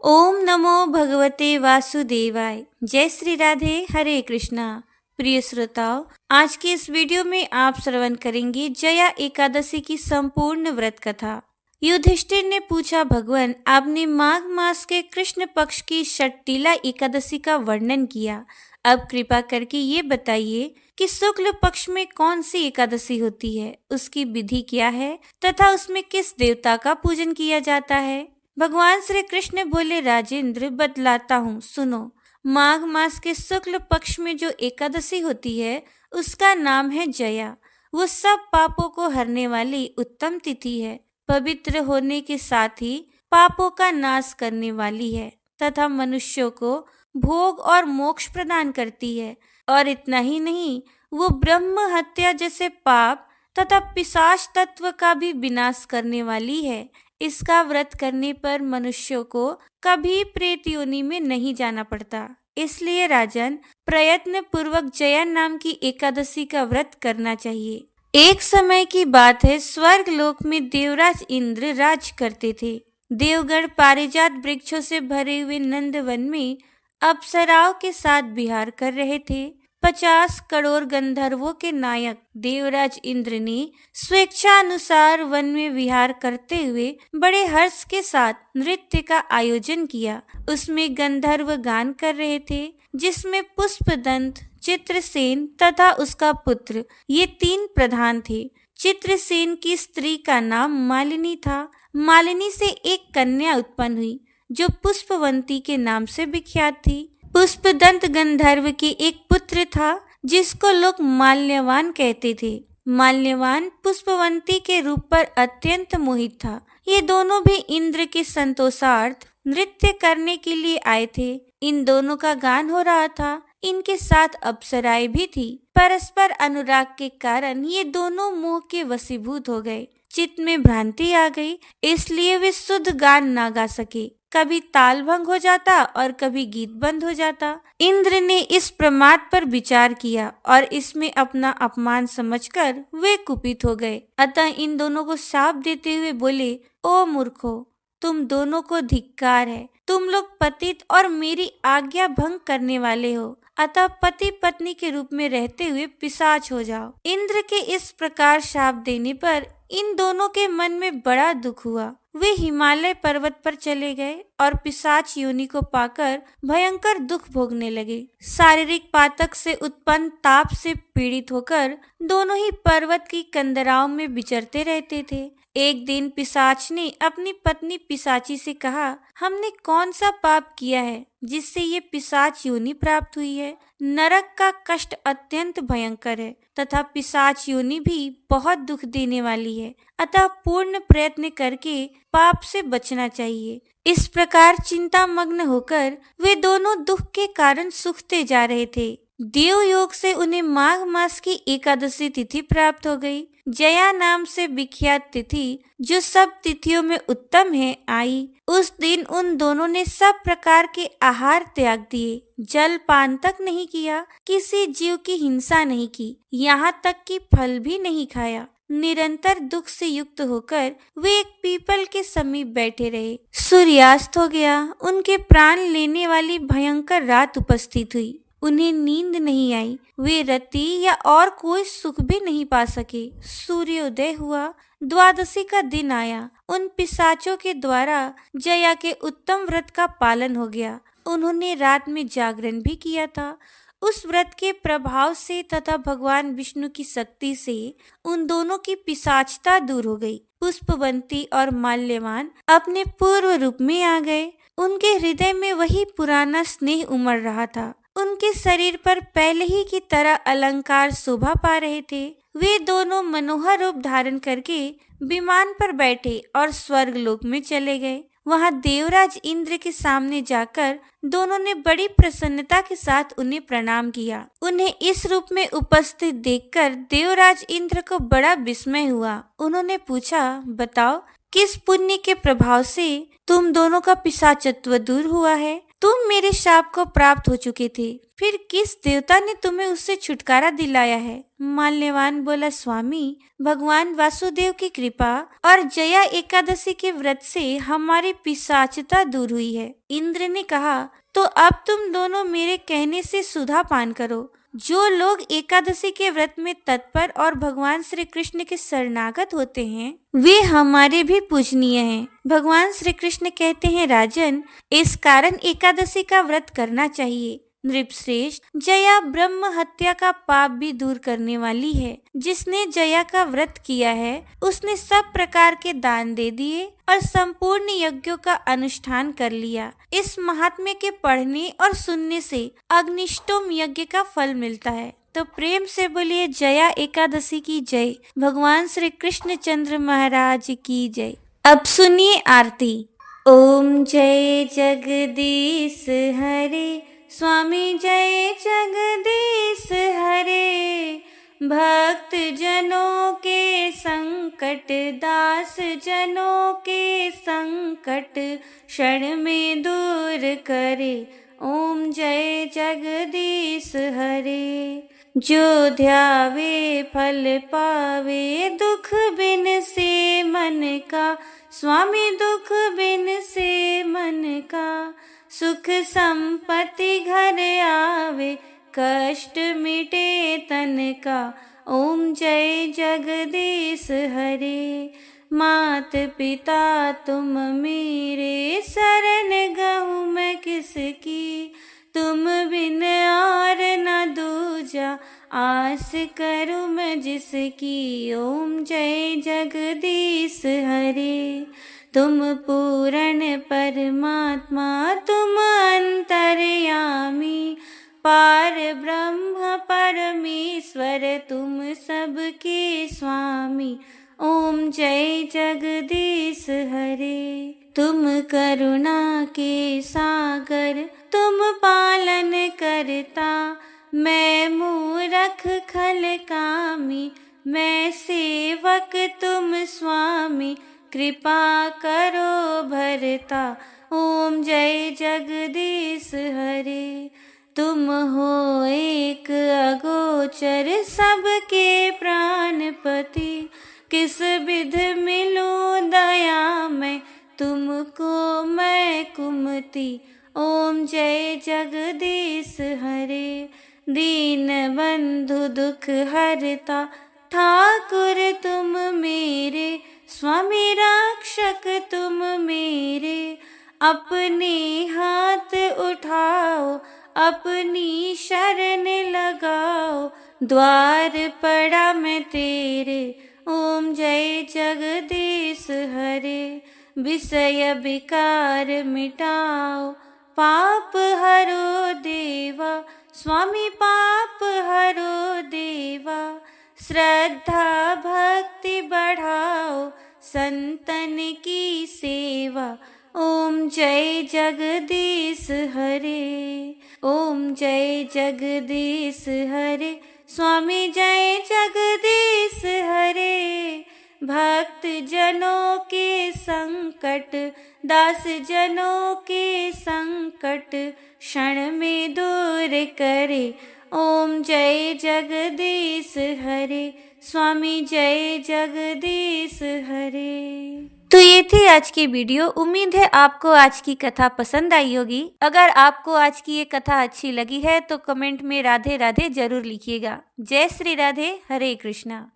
ओम नमो भगवते वासुदेवाय। जय श्री राधे, हरे कृष्णा। प्रिय श्रोताओं, आज के इस वीडियो में आप श्रवण करेंगे जया एकादशी की संपूर्ण व्रत कथा। युधिष्ठिर ने पूछा, भगवान आपने माघ मास के कृष्ण पक्ष की षटतिला एकादशी का वर्णन किया। अब कृपा करके ये बताइए कि शुक्ल पक्ष में कौन सी एकादशी होती है, उसकी विधि क्या है तथा उसमें किस देवता का पूजन किया जाता है। भगवान श्री कृष्ण बोले, राजेंद्र बतलाता हूँ, सुनो। माघ मास के शुक्ल पक्ष में जो एकादशी होती है उसका नाम है जया। वो सब पापों को हरने वाली उत्तम तिथि है। पवित्र होने के साथ ही पापों का नाश करने वाली है तथा मनुष्यों को भोग और मोक्ष प्रदान करती है। और इतना ही नहीं, वो ब्रह्म हत्या जैसे पाप तथा पिशाच तत्व का भी विनाश करने वाली है। इसका व्रत करने पर मनुष्यों को कभी प्रेत योनि में नहीं जाना पड़ता। इसलिए राजन, प्रयत्न पूर्वक जया नाम की एकादशी का व्रत करना चाहिए। एक समय की बात है, स्वर्ग लोक में देवराज इंद्र राज करते थे। देवगण पारिजात वृक्षों से भरे हुए नंदवन में अप्सराओं के साथ विहार कर रहे थे। 50 करोड़ गंधर्वों के नायक देवराज इंद्र ने स्वेच्छा अनुसार वन में विहार करते हुए बड़े हर्ष के साथ नृत्य का आयोजन किया। उसमें गंधर्व गान कर रहे थे, जिसमें पुष्पदंत, चित्रसेन तथा उसका पुत्र, ये 3 प्रधान थे। चित्रसेन की स्त्री का नाम मालिनी था। मालिनी से एक कन्या उत्पन्न हुई जो पुष्पवंती के नाम से विख्यात थी। पुष्पदंत गंधर्व के एक पुत्र था जिसको लोग माल्यवान कहते थे। माल्यवान पुष्पवंती के रूप पर अत्यंत मोहित था। ये दोनों भी इंद्र के संतोषार्थ नृत्य करने के लिए आए थे। इन दोनों का गान हो रहा था। इनके साथ अप्सराएं भी थी। परस्पर अनुराग के कारण ये दोनों मोह के वशीभूत हो गए। चित्त में भ्रांति आ गई, इसलिए वे शुद्ध गान ना गा सके। कभी ताल भंग हो जाता और कभी गीत बंद हो जाता। इंद्र ने इस प्रमाद पर विचार किया और इसमें अपना अपमान समझकर वे कुपित हो गए। अतः इन दोनों को शाप देते हुए बोले, ओ मूर्खो, तुम दोनों को धिक्कार है। तुम लोग पतित और मेरी आज्ञा भंग करने वाले हो। अतः पति पत्नी के रूप में रहते हुए पिशाच हो जाओ। इंद्र के इस प्रकार शाप देने पर इन दोनों के मन में बड़ा दुख हुआ। वे हिमालय पर्वत पर चले गए और पिशाच योनि को पाकर भयंकर दुख भोगने लगे। शारीरिक पातक से उत्पन्न ताप से पीड़ित होकर दोनों ही पर्वत की कंदराओं में विचरते रहते थे। एक दिन पिशाच ने अपनी पत्नी पिशाची से कहा, हमने कौन सा पाप किया है जिससे ये पिशाच योनि प्राप्त हुई है। नरक का कष्ट अत्यंत भयंकर है तथा पिशाच योनि भी बहुत दुख देने वाली है। अतः पूर्ण प्रयत्न करके पाप से बचना चाहिए। इस प्रकार चिंता मग्न होकर वे दोनों दुख के कारण सूखते जा रहे थे। देव योग से उन्हें माघ मास की एकादशी तिथि प्राप्त हो गई। जया नाम से विख्यात तिथि, जो सब तिथियों में उत्तम है, आई। उस दिन उन दोनों ने सब प्रकार के आहार त्याग दिए, जल पान तक नहीं किया, किसी जीव की हिंसा नहीं की, यहाँ तक कि फल भी नहीं खाया। निरंतर दुख से युक्त होकर वे एक पीपल के समीप बैठे रहे। सूर्यास्त हो गया। उनके प्राण लेने वाली भयंकर रात उपस्थित हुई। उन्हें नींद नहीं आई। वे रति या और कोई सुख भी नहीं पा सके। सूर्योदय हुआ। द्वादशी का दिन आया। उन पिशाचों के द्वारा जया के उत्तम व्रत का पालन हो गया। उन्होंने रात में जागरण भी किया था। उस व्रत के प्रभाव से तथा भगवान विष्णु की शक्ति से उन दोनों की पिशाचता दूर हो गई। पुष्पवंती और माल्यवान अपने पूर्व रूप में आ गए। उनके हृदय में वही पुराना स्नेह उमड़ रहा था। उनके शरीर पर पहले ही की तरह अलंकार शोभा पा रहे थे। वे दोनों मनोहर रूप धारण करके विमान पर बैठे और स्वर्ग लोक में चले गए। वहां देवराज इंद्र के सामने जाकर दोनों ने बड़ी प्रसन्नता के साथ उन्हें प्रणाम किया। उन्हें इस रूप में उपस्थित देखकर देवराज इंद्र को बड़ा विस्मय हुआ। उन्होंने पूछा, बताओ किस पुण्य के प्रभाव से तुम दोनों का पिशाचत्व दूर हुआ है? तुम मेरे शाप को प्राप्त हो चुके थे, फिर किस देवता ने तुम्हें उससे छुटकारा दिलाया है? माल्यवान बोला, स्वामी, भगवान वासुदेव की कृपा और जया एकादशी के व्रत से हमारी पिशाचता दूर हुई है। इंद्र ने कहा, तो अब तुम दोनों मेरे कहने से सुधा पान करो। जो लोग एकादशी के व्रत में तत्पर और भगवान श्री कृष्ण के शरणागत होते हैं, वे हमारे भी पूजनीय हैं। भगवान श्री कृष्ण कहते हैं, राजन, इस कारण एकादशी का व्रत करना चाहिए। नृपश्रेष्ठ, जया ब्रह्म हत्या का पाप भी दूर करने वाली है। जिसने जया का व्रत किया है, उसने सब प्रकार के दान दे दिए और संपूर्ण यज्ञों का अनुष्ठान कर लिया। इस महात्म्य के पढ़ने और सुनने से अग्निष्टोम यज्ञ का फल मिलता है। तो प्रेम से बोलिए, जया एकादशी की जय। भगवान श्री कृष्ण चंद्र महाराज की जय। अब सुनिए आरती। ओम जय जगदीश हरे, स्वामी जय जगदीश हरे। भक्त जनों के संकट, दास जनों के संकट, क्षण में दूर करे। ओम जय जगदीश हरे। जो ध्यावे फल पावे, दुख बिन से मन का। स्वामी, दुख बिन से मन का। सुख संपत्ति घर आवे, कष्ट मिटे तन का। ओम जय जगदीश हरे। मात पिता तुम मेरे, शरण गहूँ मैं किसकी। तुम बिन और न दूजा, आस करूँ मैं जिसकी। ओम जय जगदीश हरे। तुम पूर्ण परमात्मा, तुम अंतर्यामी। पार ब्रह्म परमेश्वर, तुम सबके स्वामी। ओम जय जगदीश हरे। तुम करुणा के सागर, तुम पालन करता। मैं मूरख खल कामी, मैं सेवक तुम स्वामी। कृपा करो भरता। ओम जय जगदीश हरे। तुम हो एक अगोचर, सबके प्राणपति। किस विध मिलूं दया मैं, तुमको मैं कुमति। ओम जय जगदीश हरे। दीन बंधु दुख हरता, ठाकुर तुम मेरे। स्वामी रक्षक तुम मेरे। अपने हाथ उठाओ, अपनी शरण लगाओ। द्वार पड़ा मैं तेरे। ओम जय जगदीश हरे। विषय विकार मिटाओ, पाप हरो देवा। स्वामी, पाप हरो देवा। श्रद्धा भक्ति बढ़ाओ, संतन की सेवा। ओम जय जगदीश हरे। ओम जय जगदीश हरे। स्वामी जय जगदीश हरे। भक्त जनों के संकट, दास जनों के संकट, क्षण में दूर करे। ओम जय जगदीश हरे। स्वामी जय जगदीश हरे। तो ये थी आज की वीडियो। उम्मीद है आपको आज की कथा पसंद आई होगी। अगर आपको आज की ये कथा अच्छी लगी है तो कमेंट में राधे राधे जरूर लिखिएगा। जय श्री राधे, हरे कृष्णा।